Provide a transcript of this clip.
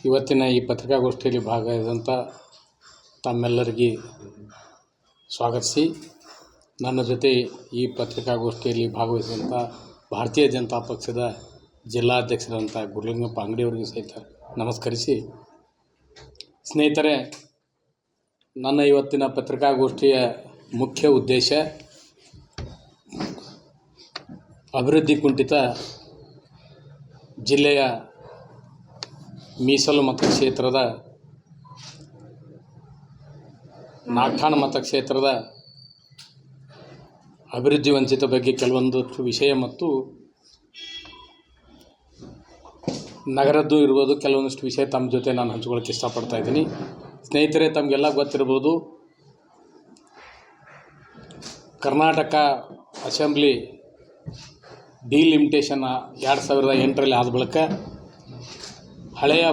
ಇವತ್ತಿನ ಈ ಪತ್ರಿಕಾಗೋಷ್ಠಿಯಲ್ಲಿ ಭಾಗವಹಿಸಿದಂಥ ತಮ್ಮೆಲ್ಲರಿಗೆ ಸ್ವಾಗತಿಸಿ, ನನ್ನ ಜೊತೆ ಈ ಪತ್ರಿಕಾಗೋಷ್ಠಿಯಲ್ಲಿ ಭಾಗವಹಿಸಿದಂಥ ಭಾರತೀಯ ಜನತಾ ಪಕ್ಷದ ಜಿಲ್ಲಾಧ್ಯಕ್ಷರಂಥ ಗುರುಲಿಂಗಪ್ಪ ಅಂಗಡಿಯವರಿಗೆ ಸಹಿತ ನಮಸ್ಕರಿಸಿ, ಸ್ನೇಹಿತರೆ, ನನ್ನ ಇವತ್ತಿನ ಪತ್ರಿಕಾಗೋಷ್ಠಿಯ ಮುಖ್ಯ ಉದ್ದೇಶ ಅಭಿವೃದ್ಧಿ ಕುಂಠಿತ ಜಿಲ್ಲೆಯ ಮೀಸಲು ಮತಕ್ಷೇತ್ರದ ನಾಗಠಾಣ ಮತಕ್ಷೇತ್ರದ ಅಭಿವೃದ್ಧಿ ವಂಚಿತ ಬಗ್ಗೆ ಕೆಲವೊಂದಷ್ಟು ವಿಷಯ ಮತ್ತು ನಗರದ್ದು ಇರ್ಬೋದು ಕೆಲವೊಂದಷ್ಟು ವಿಷಯ ತಮ್ಮ ಜೊತೆ ನಾನು ಹಂಚ್ಕೊಳ್ಳೋಕ್ಕೆ ಇಷ್ಟಪಡ್ತಾ ಇದ್ದೀನಿ. ಸ್ನೇಹಿತರೆ, ತಮಗೆಲ್ಲ ಗೊತ್ತಿರ್ಬೋದು, ಕರ್ನಾಟಕ ಅಸೆಂಬ್ಲಿ ಡಿಲಿಮಿಟೇಷನ್ 2008ರಲ್ಲಿ ಆದ ಬಳಿಕ ಹಳೆಯ